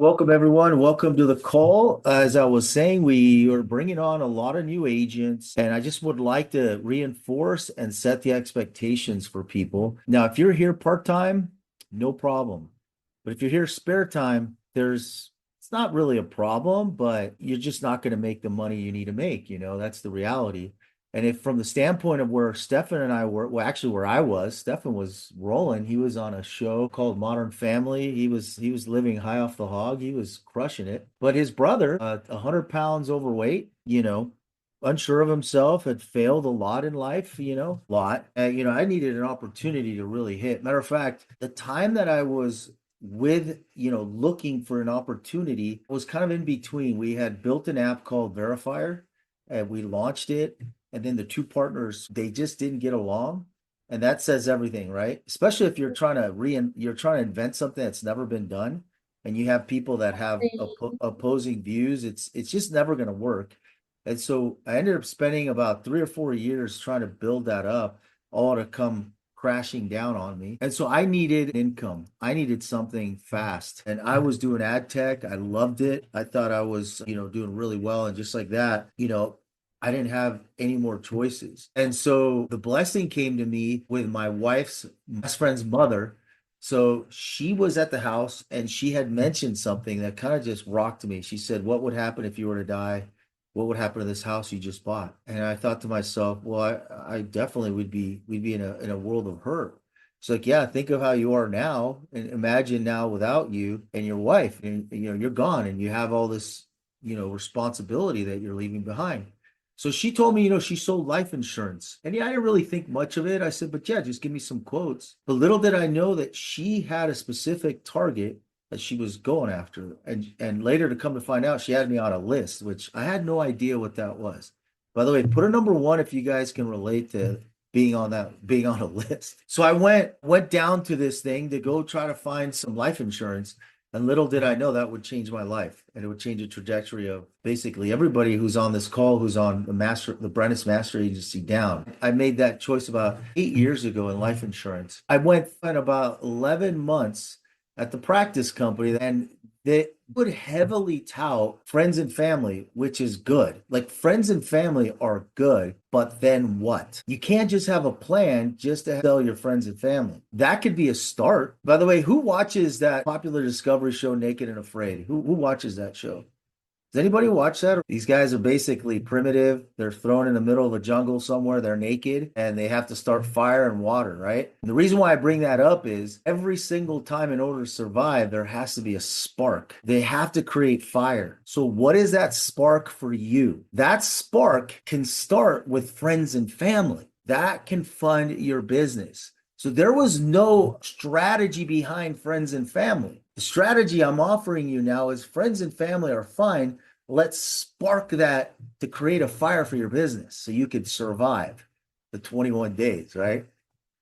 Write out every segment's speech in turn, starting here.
Welcome, everyone. Welcome to the call. As I was saying, we are bringing on a lot of new agents, and I just would like to reinforce and set the expectations for people. Now, if you're here part-time, no problem. But if you're here spare time, it's not really a problem, but you're just not going to make the money you need to make. That's the reality. And if from the standpoint of where Stefan and I were, well, actually where I was, Stefan was rolling. He was on a show called Modern Family. He was living high off the hog. He was crushing it. But his brother, 100 pounds overweight, unsure of himself, had failed a lot in life, lot. And, I needed an opportunity to really hit. Matter of fact, the time that I was looking for an opportunity was kind of in between. We had built an app called Verifier and we launched it, and then the two partners, they just didn't get along. And that says everything, right? Especially if you're trying to invent something that's never been done, and you have people that have opposing views. It's just never going to work. And so I ended up spending about 3 or 4 years trying to build that up, all to come crashing down on me. And so I needed income. I needed something fast. And I was doing ad tech. I loved it. I thought I was, doing really well. And just like that, I didn't have any more choices. And so the blessing came to me with my wife's best friend's mother. So she was at the house and she had mentioned something that kind of just rocked me. She said, "What would happen if you were to die? What would happen to this house you just bought?" And I thought to myself, well, I definitely we'd be in a world of hurt. It's like, yeah, think of how you are now and imagine now without you and your wife, and you're gone and you have all this, responsibility that you're leaving behind. So she told me, she sold life insurance. And yeah, I didn't really think much of it. I said, but yeah, just give me some quotes. But little did I know that she had a specific target that she was going after. And later to come to find out, she had me on a list, which I had no idea what that was. By the way, put a number one if you guys can relate to being on a list. So I went down to this thing to go try to find some life insurance. And little did I know that would change my life, and it would change the trajectory of basically everybody who's on this call, who's on the Brenes Master Agency down. I made that choice about 8 years ago in life insurance. I went in about 11 months at the practice company, and they would heavily tout friends and family, which is good. Like, friends and family are good, but then what? You can't just have a plan just to sell your friends and family. That could be a start. By the way, who watches that popular Discovery show, Naked and Afraid? Who watches that show? Does anybody watch that? These guys are basically primitive. They're thrown in the middle of a jungle somewhere. They're naked and they have to start fire and water, right? And the reason why I bring that up is every single time, in order to survive, there has to be a spark. They have to create fire. So what is that spark for you? That spark can start with friends and family. That can fund your business. So there was no strategy behind friends and family. The strategy I'm offering you now is friends and family are fine. Let's spark that to create a fire for your business so you could survive the 21 days, right?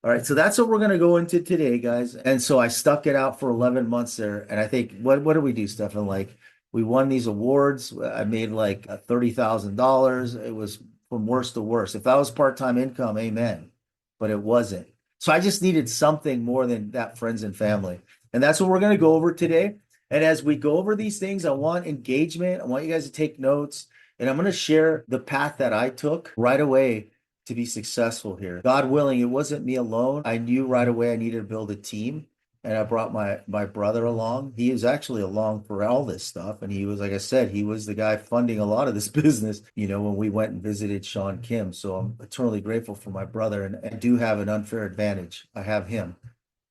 All right, so that's what we're going to go into today, guys. And so I stuck it out for 11 months there. And I think, what did we do, Stefan? Like, we won these awards. I made like $30,000. It was from worst to worst. If that was part-time income, amen. But it wasn't. So I just needed something more than that friends and family. And that's what we're going to go over today. And as we go over these things, I want engagement. I want you guys to take notes. And I'm going to share the path that I took right away to be successful here. God willing, it wasn't me alone. I knew right away I needed to build a team. And I brought my brother along. He was actually along for all this stuff. And he was, like I said, he was the guy funding a lot of this business, when we went and visited Sean Kim. So I'm eternally grateful for my brother. And I do have an unfair advantage. I have him.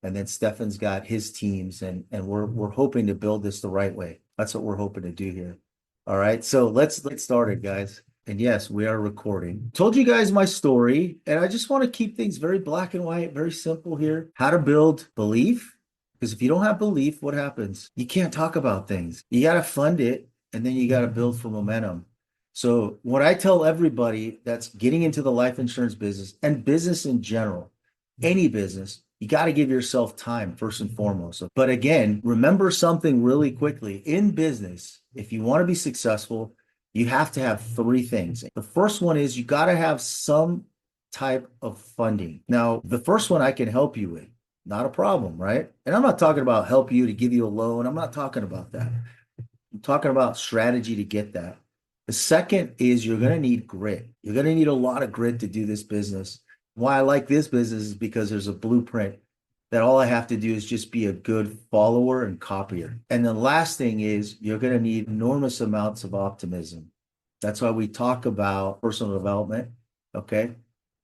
And then Stefan's got his teams, and we're hoping to build this the right way. That's what we're hoping to do here. All right. So let's get started, guys. And yes, we are recording. Told you guys my story, and I just want to keep things very black and white, very simple here. How to build belief. Because if you don't have belief, what happens? You can't talk about things. You got to fund it, and then you got to build for momentum. So what I tell everybody that's getting into the life insurance business and business in general, any business, you got to give yourself time first and foremost. But again, remember something really quickly. In business, if you want to be successful, you have to have three things. The first one is you got to have some type of funding. Now, the first one I can help you with. Not a problem, right? And I'm not talking about help you to give you a loan. I'm not talking about that. I'm talking about strategy to get that. The second is you're going to need grit. You're going to need a lot of grit to do this business. Why I like this business is because there's a blueprint that all I have to do is just be a good follower and copier. And the last thing is you're going to need enormous amounts of optimism. That's why we talk about personal development. Okay.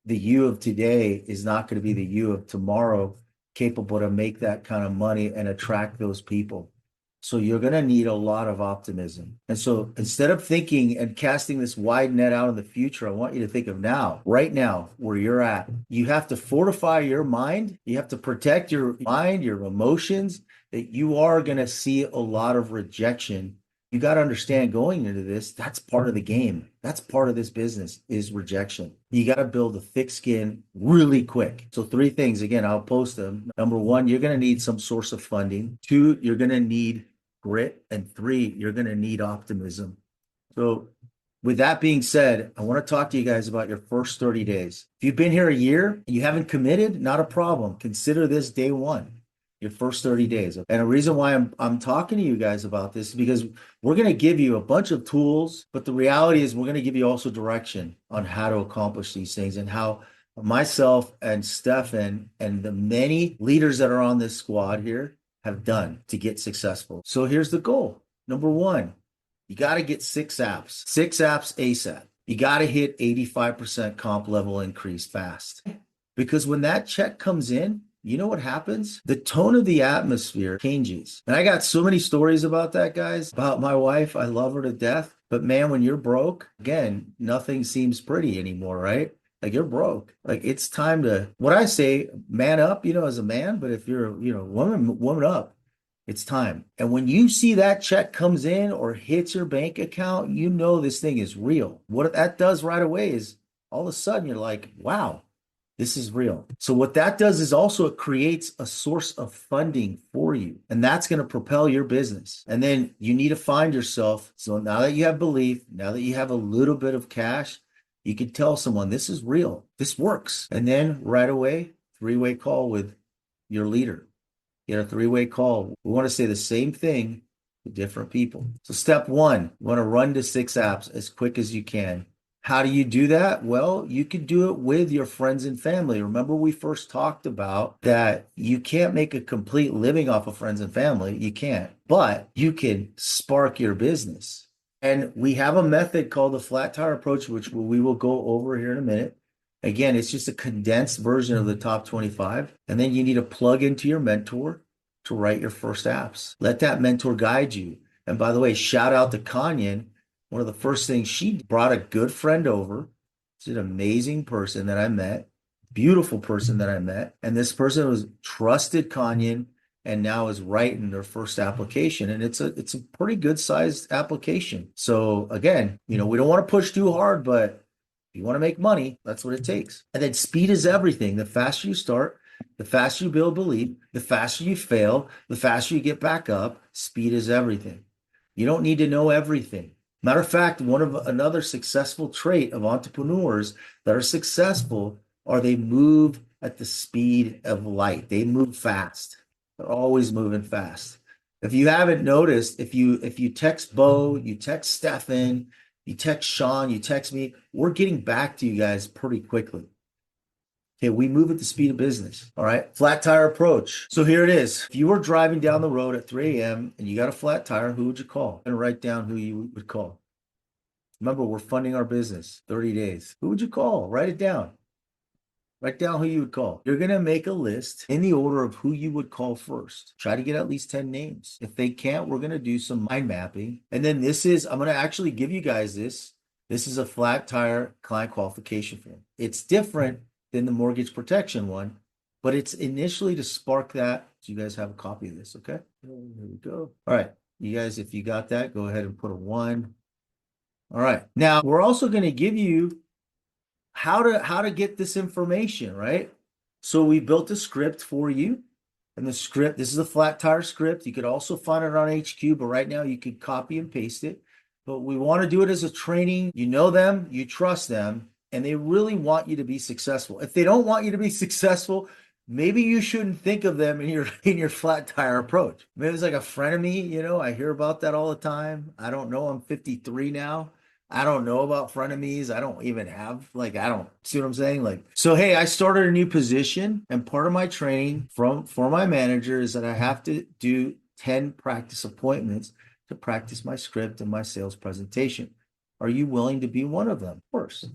The you of today is not going to be the you of tomorrow, capable to make that kind of money and attract those people. So you're going to need a lot of optimism. And so instead of thinking and casting this wide net out in the future, I want you to think of now, right now, where you're at. You have to fortify your mind. You have to protect your mind, your emotions, that you are going to see a lot of rejection. You got to understand going into this, that's part of the game. That's part of this business is rejection. You got to build a thick skin really quick. So 3 things, again, I'll post them. Number 1, you're going to need some source of funding. 2, you're going to need grit. And 3, you're going to need optimism. So with that being said, I want to talk to you guys about your first 30 days. If you've been here a year and you haven't committed, not a problem. Consider this day 1. Your first 30 days. And the reason why I'm talking to you guys about this is because we're going to give you a bunch of tools, but the reality is we're going to give you also direction on how to accomplish these things and how myself and Stefan and the many leaders that are on this squad here have done to get successful. So here's the goal. Number 1, you got to get 6 apps ASAP. You got to hit 85% comp level increase fast, because when that check comes in, you know what happens? The tone of the atmosphere changes. And I got so many stories about that, guys, about my wife. I love her to death. But man, when you're broke, again, nothing seems pretty anymore, right? Like you're broke. Like it's time to, what I say, man up, as a man. But if you're, woman up, it's time. And when you see that check comes in or hits your bank account, you know this thing is real. What that does right away is all of a sudden you're like, wow. This is real. So what that does is also it creates a source of funding for you. And that's going to propel your business. And then you need to find yourself. So now that you have belief, now that you have a little bit of cash, you can tell someone this is real. This works. And then right away, 3-way call with your leader. Get a 3-way call. We want to say the same thing to different people. So step 1, you want to run to 6 apps as quick as you can. How do you do that? Well, you can do it with your friends and family. Remember, we first talked about that you can't make a complete living off of friends and family. You can't, but you can spark your business. And we have a method called the flat tire approach, which we will go over here in a minute. Again, it's just a condensed version of the top 25. And then you need to plug into your mentor to write your first apps. Let that mentor guide you. And by the way, shout out to Kanyan. One of the first things, she brought a good friend over. She's an amazing person that I met, beautiful person that I met. And this person was trusted Kanyan and now is writing their first application. And it's a pretty good sized application. So again, we don't want to push too hard, but if you want to make money, that's what it takes. And then speed is everything. The faster you start, the faster you build belief, the faster you fail, the faster you get back up. Speed is everything. You don't need to know everything. Matter of fact, another successful trait of entrepreneurs that are successful are they move at the speed of light. They move fast. They're always moving fast. If you haven't noticed, if you text Bo, you text Stefan, you text Sean, you text me, we're getting back to you guys pretty quickly. Okay, we move at the speed of business. All right, flat tire approach. So here it is. If you were driving down the road at 3 a.m. and you got a flat tire, who would you call? And write down who you would call. Remember, we're funding our business, 30 days. Who would you call? Write it down. Write down who you would call. You're going to make a list in the order of who you would call first. Try to get at least 10 names. If they can't, we're going to do some mind mapping. And then I'm going to actually give you guys this. This is a flat tire client qualification form. It's different than the mortgage protection one, but it's initially to spark that. So you guys have a copy of this, okay? Here we go. All right, you guys, if you got that, go ahead and put a 1. All right, now we're also going to give you how to get this information, right? So we built a script for you, and the script, this is a flat tire script. You could also find it on HQ, but right now you could copy and paste it. But we want to do it as a training. You know them, you trust them, and they really want you to be successful. If they don't want you to be successful, maybe you shouldn't think of them in your in your flat tire approach. Maybe it's like a friend of me, I hear about that all the time. I don't know, I'm 53 now. I don't know about frenemies. I don't even have like I don't see what I'm saying. Like, so hey, I started a new position, and part of my training from for my manager is that I have to do 10 practice appointments to practice my script and my sales presentation. Are you willing to be one of them? Of course.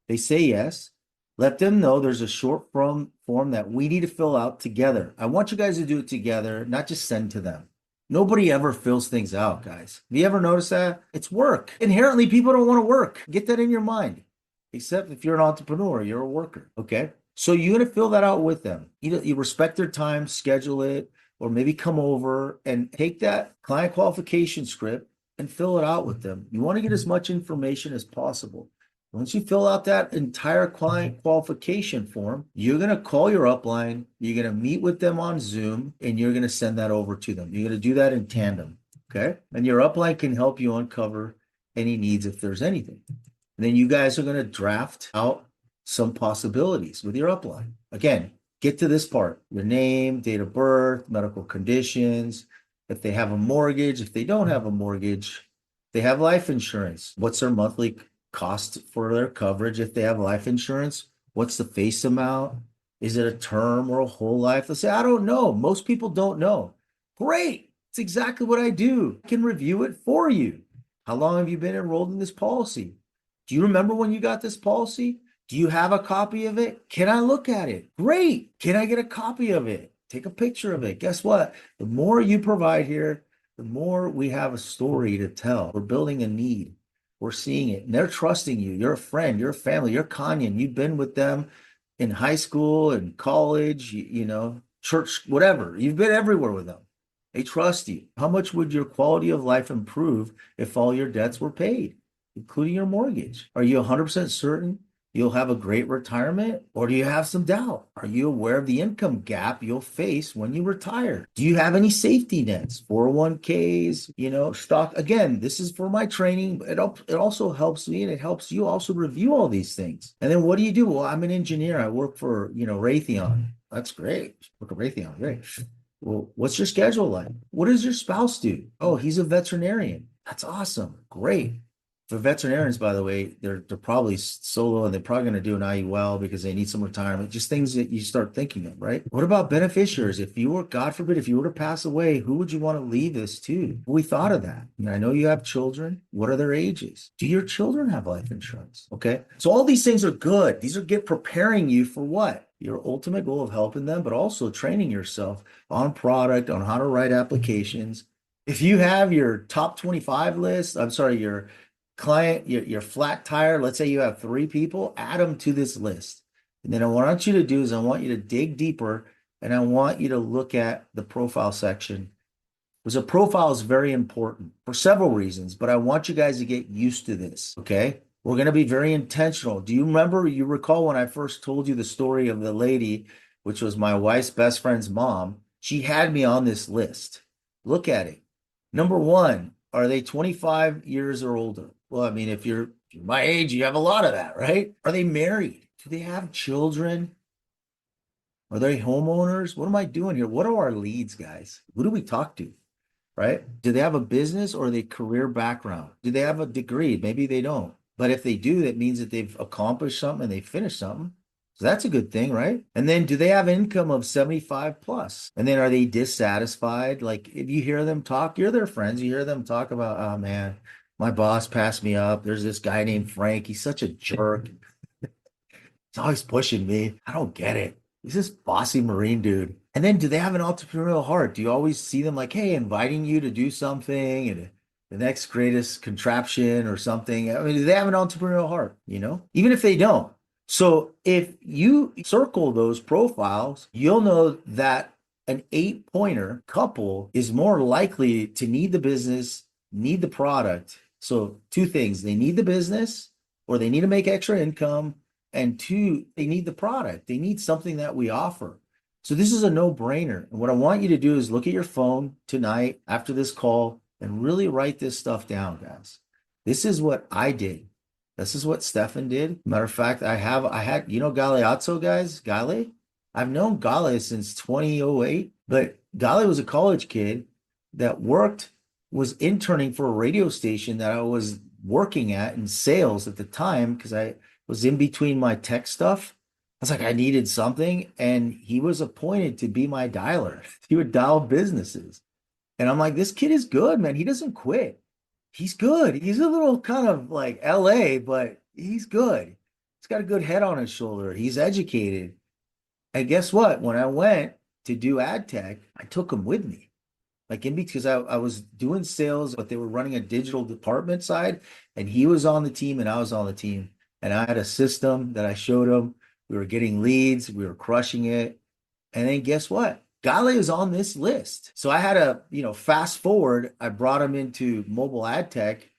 They say yes. Let them know there's a short form that we need to fill out together. I want you guys to do it together, not just send to them. Nobody ever fills things out, guys. Have you ever noticed that? It's work. Inherently, people don't want to work. Get that in your mind. Except if you're an entrepreneur, you're a worker. Okay. So you're going to fill that out with them. You respect their time, schedule it, or maybe come over and take that client qualification script and fill it out with them. You want to get as much information as possible. Once you fill out that entire client qualification form, you're going to call your upline, you're going to meet with them on Zoom, and you're going to send that over to them. You're going to do that in tandem. Okay. And your upline can help you uncover any needs if there's anything. And then you guys are going to draft out some possibilities with your upline. Again, get to this part: your name, date of birth, medical conditions, if they have a mortgage, if they don't have a mortgage, they have life insurance, what's their monthly cost for their coverage if they have life insurance? What's the face amount? Is it a term or a whole life? Let's say, I don't know. Most people don't know. Great. It's exactly what I do. I can review it for you. How long have you been enrolled in this policy? Do you remember when you got this policy? Do you have a copy of it? Can I look at it? Great. Can I get a copy of it? Take a picture of it. Guess what? The more you provide here, the more we have a story to tell. We're building a need. We're seeing it. And they're trusting you. You're a friend. You're a family. You're Kanyan. You've been with them in high school and college, church, whatever. You've been everywhere with them. They trust you. How much would your quality of life improve if all your debts were paid, including your mortgage? Are you 100% certain you'll have a great retirement, or do you have some doubt? Are you aware of the income gap you'll face when you retire? Do you have any safety nets, 401ks, stock? Again, this is for my training. It also helps me, and it helps you also review all these things. And then what do you do? Well, I'm an engineer. I work for, Raytheon. That's great. Work at Raytheon. Great. Well, what's your schedule like? What does your spouse do? Oh, he's a veterinarian. That's awesome. Great. For veterinarians, by the way, they're probably solo, and they're probably going to do an IUL because they need some retirement. Just things that you start thinking of, right? What about beneficiaries? If you were, God forbid, if you were to pass away, who would you want to leave this to? We thought of that. I know you have children. What are their ages? Do your children have life insurance? Okay. So all these things are good. These are preparing you for what? Your ultimate goal of helping them, but also training yourself on product, on how to write applications. If you have your top 25 list, I'm sorry, your client, your flat tire, let's say you have 3 people, add them to this list. And then what I want you to do is I want you to dig deeper, and I want you to look at the profile section, because a profile is very important for several reasons, but I want you guys to get used to this. Okay. We're going to be very intentional. Do you recall when I first told you the story of the lady, which was my wife's best friend's mom? She had me on this list. Look at it. Number 1, are they 25 years or older? Well, I mean, if you're my age, you have a lot of that, right? Are they married? Do they have children? Are they homeowners? What am I doing here? What are our leads, guys? Who do we talk to, right? Do they have a business, or are they career background? Do they have a degree? Maybe they don't. But if they do, that means that they've accomplished something and they finished something. So that's a good thing, right? And then do they have income of 75 plus? And then are they dissatisfied? Like if you hear them talk, you're their friends, you hear them talk about, oh man, my boss passed me up. There's this guy named Frank. He's such a jerk. He's always pushing me. I don't get it. He's this bossy Marine dude. And then do they have an entrepreneurial heart? Do you always see them like, hey, inviting you to do something and the next greatest contraption or something? I mean, do they have an entrepreneurial heart, even if they don't? So if you circle those profiles, you'll know that an 8-pointer couple is more likely to need the business, need the product. So 2 things: they need the business, or they need to make extra income. And 2, they need the product. They need something that we offer. So this is a no-brainer. And what I want you to do is look at your phone tonight after this call and really write this stuff down, guys. This is what I did. This is what Stefan did. Matter of fact, I had, Galeazzo, guys, Gale. I've known Gale since 2008, but Gale was a college kid that was interning for a radio station that I was working at in sales at the time because I was in between my tech stuff. I was like, I needed something, and he was appointed to be my dialer. He would dial businesses. And I'm like, this kid is good, man. He doesn't quit. He's good. He's a little kind of like LA, but he's good. He's got a good head on his shoulder. He's educated. And guess what? When I went to do ad tech, I took him with me. Like in because I was doing sales, but they were running a digital department side, and he was on the team and I was on the team. And I had a system that I showed him. We were getting leads, we were crushing it. And then guess what? Gale is on this list. So I had to, fast forward. I brought him into mobile ad tech,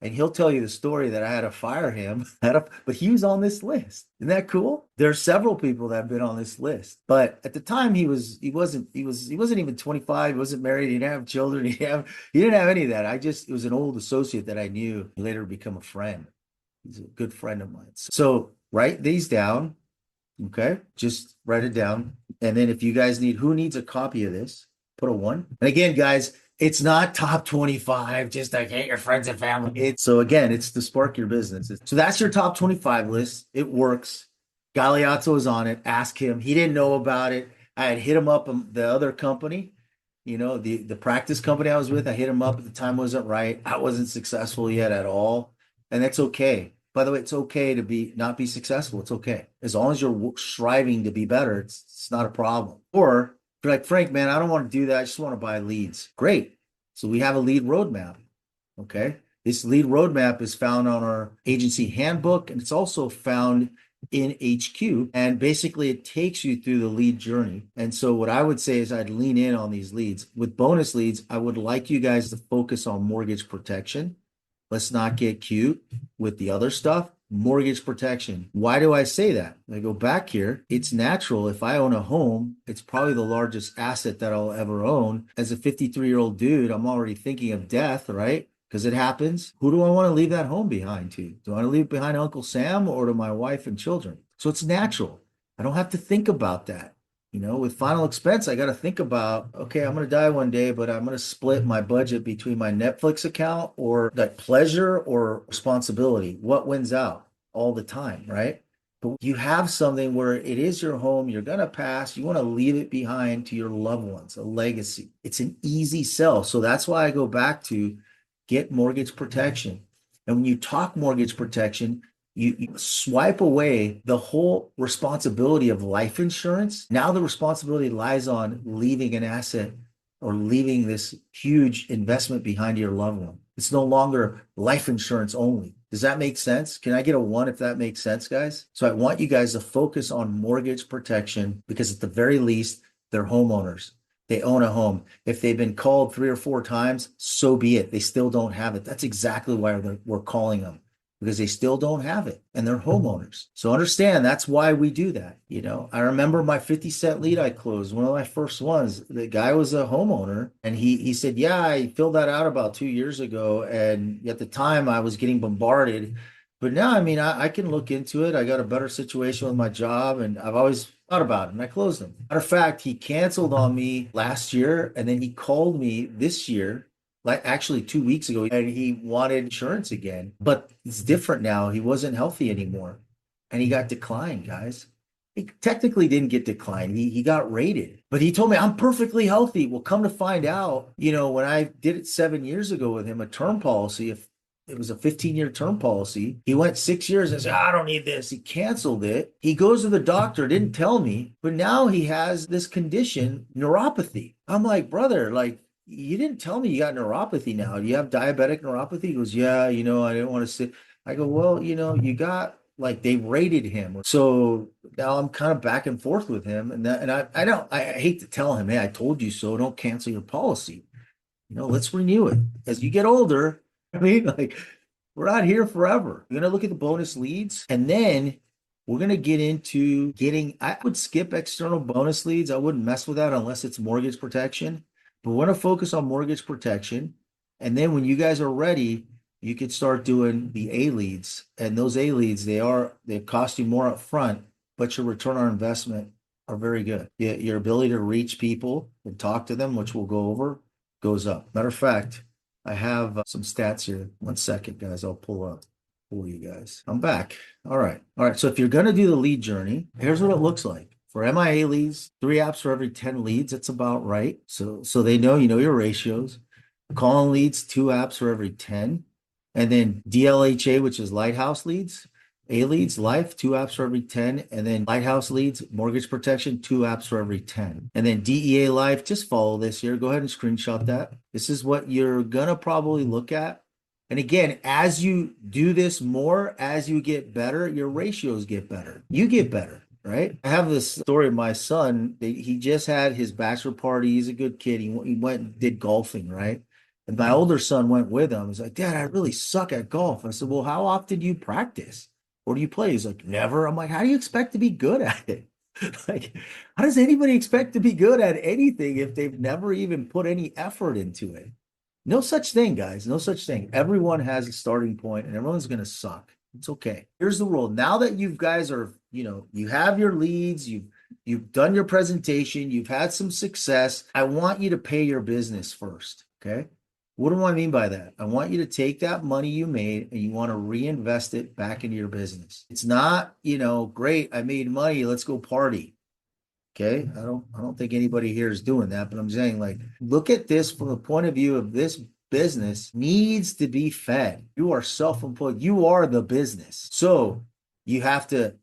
and he'll tell you the story that I had to fire him. But he was on this list. Isn't that cool? There's several people that have been on this list. But at the time he wasn't even 25, he wasn't married, he didn't have children, he didn't have any of that. It was an old associate that I knew, later become a friend. He's a good friend of mine. So write these down. Okay, just write it down. And then if you guys who needs a copy of this, put a one. And again, guys, it's not top 25, just like, hey, your friends and family. So again, it's to spark your business. So that's your top 25 list. It works. Galeazzo is on it. Ask him. He didn't know about it. I had hit him up the other company, the practice company I was with. I hit him up at the time, wasn't right. I wasn't successful yet at all. And that's okay. By the way, it's okay to not be successful. It's okay. As long as you're striving to be better, it's not a problem. Or if you're like, Frank, man, I don't want to do that. I just want to buy leads. Great. So we have a lead roadmap. Okay. This lead roadmap is found on our agency handbook, and it's also found in HQ. And basically it takes you through the lead journey. And so what I would say is I'd lean in on these leads. With bonus leads, I would like you guys to focus on mortgage protection. Let's not get cute with the other stuff. Mortgage protection. Why do I say that? I go back here. It's natural. If I own a home, it's probably the largest asset that I'll ever own. As a 53-year-old dude, I'm already thinking of death, right? Because it happens. Who do I want to leave that home behind to? Do I want to leave it behind Uncle Sam or to my wife and children? So it's natural. I don't have to think about that. With final expense, I got to think about, okay, I'm going to die one day, but I'm going to split my budget between my Netflix account or that pleasure or responsibility. What wins out all the time, right? But you have something where it is your home, you're going to pass, you want to leave it behind to your loved ones, a legacy. It's an easy sell. So that's why I go back to get mortgage protection. And when you talk mortgage protection, you swipe away the whole responsibility of life insurance. Now the responsibility lies on leaving an asset or leaving this huge investment behind your loved one. It's no longer life insurance only. Does that make sense? Can I get a one if that makes sense, guys? So I want you guys to focus on mortgage protection because at the very least, they're homeowners. They own a home. If they've been called 3 or 4 times, so be it. They still don't have it. That's exactly why we're calling them, because they still don't have it and they're homeowners. So understand that's why we do that. I remember my 50-cent lead I closed, one of my first ones. The guy was a homeowner and he said, yeah, I filled that out about 2 years ago. And at the time I was getting bombarded. But now, I can look into it. I got a better situation with my job and I've always thought about it and I closed him. Matter of fact, he canceled on me last year and then he called me this year, like actually 2 weeks ago, and he wanted insurance again, but it's different now. He wasn't healthy anymore and he got declined, guys. He technically didn't get declined. He got rated, but he told me I'm perfectly healthy. Well, come to find out, when I did it 7 years ago with him, a term policy, if it was a 15-year term policy, he went 6 years and said, I don't need this. He canceled it. He goes to the doctor, didn't tell me, but now he has this condition, neuropathy. I'm like, brother, you didn't tell me you got neuropathy now. Do you have diabetic neuropathy? He goes, yeah, I didn't want to sit. I go, well, you got they rated him. So now I'm kind of back and forth with him. And I hate to tell him, hey, I told you so. Don't cancel your policy. Let's renew it. As you get older, we're not here forever. We're going to look at the bonus leads and then we're going to get into I would skip external bonus leads. I wouldn't mess with that unless it's mortgage protection. But we're going to focus on mortgage protection. And then when you guys are ready, you could start doing the A leads. And those A leads, they cost you more up front, but your return on investment are very good. Your ability to reach people and talk to them, which we'll go over, goes up. Matter of fact, I have some stats here. 1 second, guys. I'll pull up for you guys. I'm back. All right. All right. So if you're going to do the lead journey, here's what it looks like. For MIA leads, 3 apps for every 10 leads. That's about right. So they know, your ratios. Calling leads, 2 apps for every 10. And then DLHA, which is lighthouse leads, A leads, life, 2 apps for every 10. And then lighthouse leads, mortgage protection, 2 apps for every 10. And then DEA life, just follow this here. Go ahead and screenshot that. This is what you're going to probably look at. And again, as you do this more, as you get better, your ratios get better. You get better, right? I have this story of my son. He just had his bachelor party. He's a good kid. He went and did golfing, right? And my older son went with him. He's like, Dad, I really suck at golf. I said, well, how often do you practice? Or do you play? He's like, never. I'm like, how do you expect to be good at it? Like, how does anybody expect to be good at anything if they've never even put any effort into it? No such thing, guys. No such thing. Everyone has a starting point and everyone's going to suck. It's okay. Here's the rule. Now that you guys are, you have your leads, you've done your presentation, you've had some success. I want you to pay your business first. Okay. What do I mean by that? I want you to take that money you made and you want to reinvest it back into your business. It's not, great, I made money, let's go party. Okay. I don't think anybody here is doing that, but I'm saying, like, look at this from the point of view of this business needs to be fed. You are self-employed. You are the business. So you have to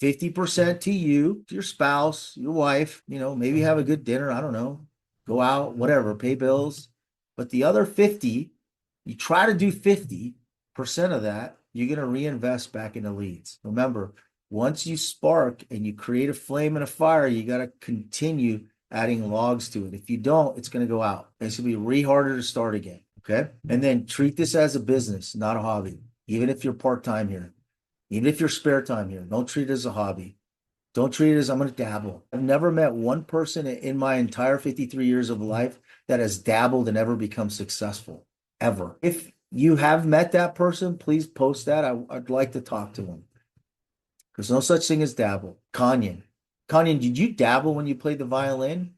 50% to you, to your spouse, your wife, maybe have a good dinner. I don't know, go out, whatever, pay bills. But the other 50, you try to do 50% of that, you're going to reinvest back into leads. Remember, once you spark and you create a flame and a fire, you got to continue adding logs to it. If you don't, it's going to go out. It's going to be really harder to start again. Okay. And then treat this as a business, not a hobby. Even if you're part-time here, even if you're spare time here, don't treat it as a hobby. Don't treat it as I'm going to dabble. I've never met one person in my entire 53 years of life that has dabbled and ever become successful, ever. If you have met that person, please post that. I'd like to talk to them. There's no such thing as dabble. Kanyan, did you dabble when you played the violin?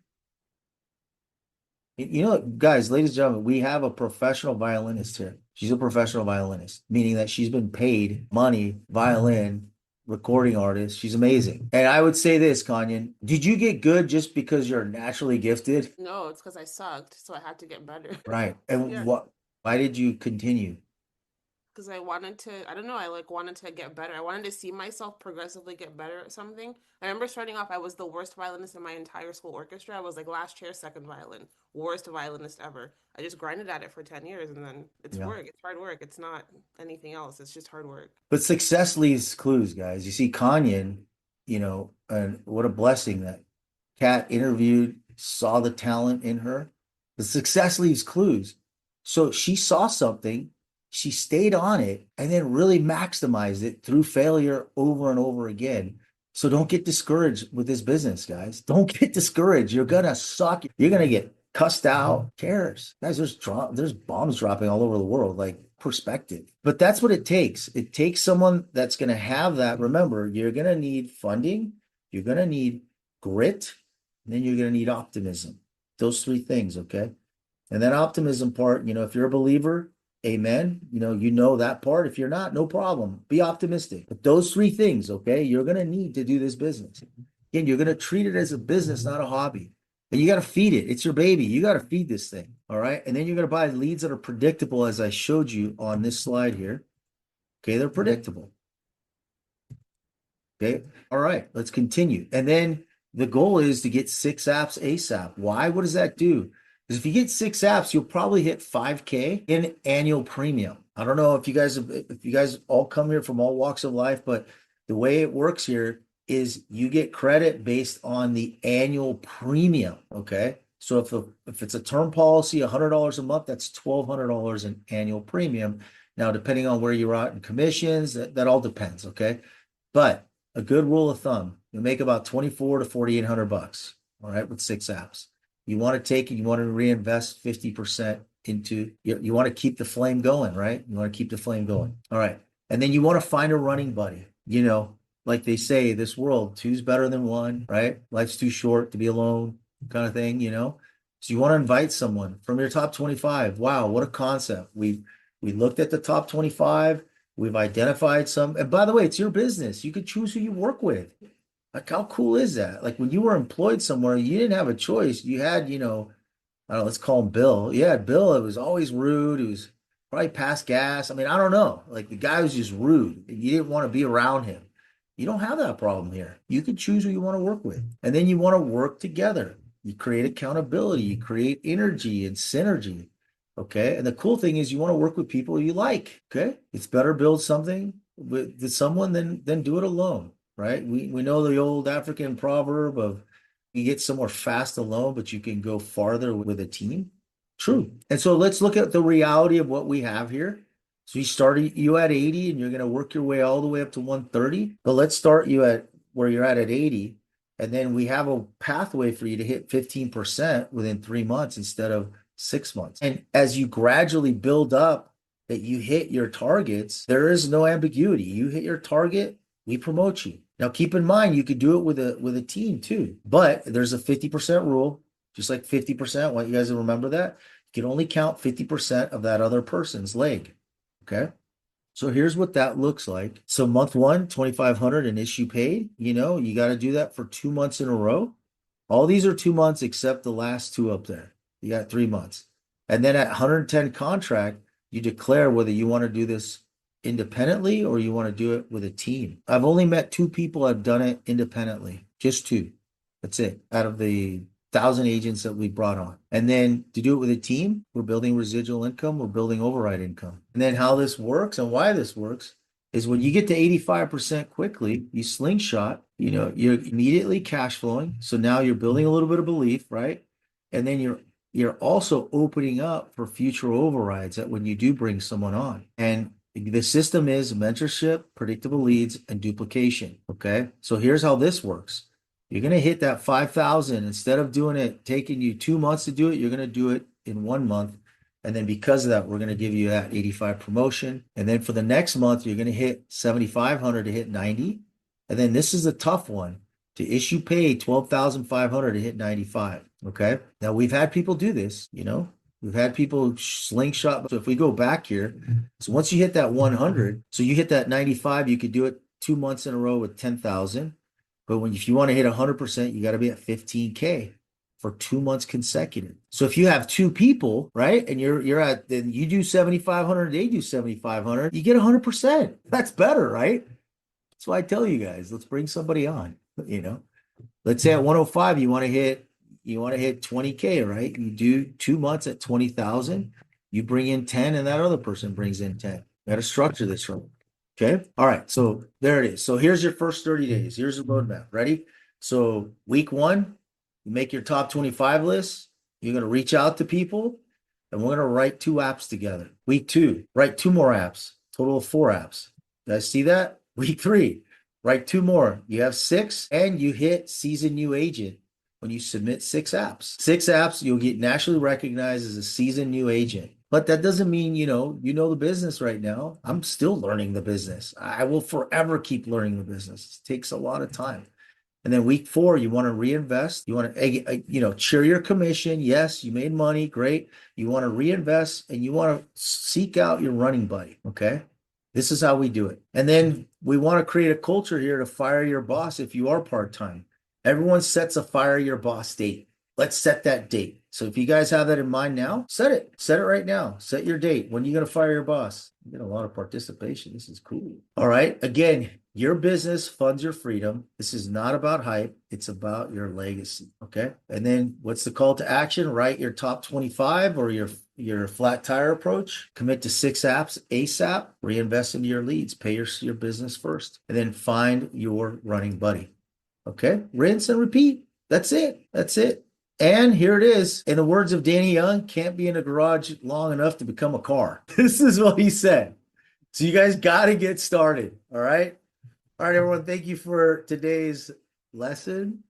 Guys, ladies and gentlemen, we have a professional violinist here. She's a professional violinist, meaning that she's been paid money, violin, recording artist. She's amazing. And I would say this, Kanyan, did you get good just because you're naturally gifted? No, it's because I sucked, so I had to get better. Right. And Yeah. why did you continue? Because I wanted to, I don't know, I like wanted to get better. I wanted to see myself progressively get better at something. I remember starting off, I was the worst violinist in my entire school orchestra. I was like last chair, second violin, worst violinist ever. I just grinded at it for 10 years and then it's Yeah. work. It's hard work. It's not anything else. It's just hard work. But success leaves clues, guys. You see, Kanyan, and what a blessing that Kat interviewed, saw the talent in her. The success leaves clues. So she saw something, she stayed on it, and then really maximized it through failure over and over again. So don't get discouraged with this business, guys. Don't get discouraged. You're gonna suck. You're gonna get cussed out. Who cares, guys? There's bombs dropping all over the world. Like, perspective. But that's what it takes. It takes someone that's gonna have that. Remember, you're gonna need funding. You're gonna need grit. And then you're gonna need optimism. Those 3 things, okay? And that optimism part, if you're a believer, amen. You know that part. If you're not, no problem. Be optimistic. But those 3 things, okay, you're going to need to do this business. Again, you're going to treat it as a business, not a hobby. And you got to feed it. It's your baby. You got to feed this thing. All right. And then you're going to buy leads that are predictable, as I showed you on this slide here. Okay. They're predictable. Okay. All right. Let's continue. And then the goal is to get 6 apps ASAP. Why? What does that do? Because if you get 6 apps, you'll probably hit 5K in annual premium. I don't know if you guys all come here from all walks of life, but the way it works here is you get credit based on the annual premium. Okay. So if it's a term policy, $100 a month, that's $1,200 in annual premium. Now, depending on where you're at in commissions, that all depends. Okay. But a good rule of thumb, you'll make about 2,400 to 4,800 bucks. All right. With 6 apps. You want to take it, you want to reinvest 50% into, you want to keep the flame going, right? You want to keep the flame going. All right. And then you want to find a running buddy. like they say, this world, two's better than one, right? Life's too short to be alone, kind of thing, you know? So you want to invite someone from your top 25. Wow, what a concept. We looked at the top 25, we've identified some, and by the way, it's your business. You could choose who you work with. Like, how cool is that? Like when you were employed somewhere, you didn't have a choice. You had, I don't know, let's call him Bill. Yeah, Bill, it was always rude. He was probably past gas. I mean, I don't know. Like the guy was just rude. You didn't want to be around him. You don't have that problem here. You can choose who you want to work with. And then you want to work together. You create accountability, you create energy and synergy. Okay. And the cool thing is you want to work with people you like. Okay. It's better build something with someone than do it alone. Right. We know the old African proverb of you get somewhere fast alone, but you can go farther with a team. True. And so let's look at the reality of what we have here. So you at 80 and you're going to work your way all the way up to 130. But let's start you at where you're at 80. And then we have a pathway for you to hit 15% within 3 months instead of 6 months. And as you gradually build up that you hit your targets, there is no ambiguity. You hit your target, we promote you. Now keep in mind you could do it with a team too, but there's a 50% rule, just like 50%. I want you guys to remember that. You can only count 50% of that other person's leg. Okay. So here's what that looks like. So month one, 2,500 and issue paid. You got to do that for 2 months in a row. All these are 2 months except the last two up there. You got 3 months. And then at 110 contract, you declare whether you want to do this independently or you want to do it with a team. I've only met two people have done it independently, just two. That's it. Out of the 1,000 agents that we brought on. And then to do it with a team, we're building residual income, we're building override income. And then how this works and why this works is when you get to 85% quickly, you slingshot, you're immediately cash flowing. So now you're building a little bit of belief, right? And then you're also opening up for future overrides that when you do bring someone on. And the system is mentorship, predictable leads, and duplication. Okay. So here's how this works. You're going to hit that 5,000. Instead of doing it, taking you 2 months to do it, you're going to do it in 1 month. And then because of that, we're going to give you that 85 promotion. And then for the next month, you're going to hit 7,500 to hit 90. And then this is a tough one to issue pay 12,500 to hit 95. Okay. Now we've had people do this, we've had people slingshot. So if we go back here, so once you hit that 100, so you hit that 95, you could do it 2 months in a row with 10,000. But if you want to hit 100%, you got to be at 15K for 2 months consecutive. So if you have two people, right, and then you do 7,500, they do 7,500, you get 100%. That's better, right? That's why I tell you guys, let's bring somebody on. Let's say at 105, you want to hit 20K, right? You do 2 months at 20,000, you bring in 10, and that other person brings in 10. You got to structure this right. Okay. All right. So there it is. So here's your first 30 days. Here's the roadmap. Ready? So week one, you make your top 25 list. You're going to reach out to people and we're going to write 2 apps together. Week two, write 2 more apps, total of 4 apps. You guys see that? Week three, write 2 more. You have 6 and you hit seasoned new agent when you submit 6 apps. 6 apps, you'll get nationally recognized as a seasoned new agent. But that doesn't mean, you know the business right now. I'm still learning the business. I will forever keep learning the business. It takes a lot of time. And then week 4, you want to reinvest. You want to, share your commission. Yes, you made money. Great. You want to reinvest and you want to seek out your running buddy. Okay. This is how we do it. And then we want to create a culture here to fire your boss if you are part-time. Everyone sets a fire your boss date. Let's set that date. So if you guys have that in mind now, set it right now. Set your date. When are you going to fire your boss? You get a lot of participation. This is cool. All right. Again, your business funds your freedom. This is not about hype. It's about your legacy. Okay. And then what's the call to action? Write your top 25 or your flat tire approach. Commit to 6 apps ASAP. Reinvest into your leads. Pay your business first. And then find your running buddy. Okay. Rinse and repeat. That's it. That's it. And here it is. In the words of Danny Young, can't be in a garage long enough to become a car. This is what he said. So you guys got to get started. All right. All right, everyone. Thank you for today's lesson.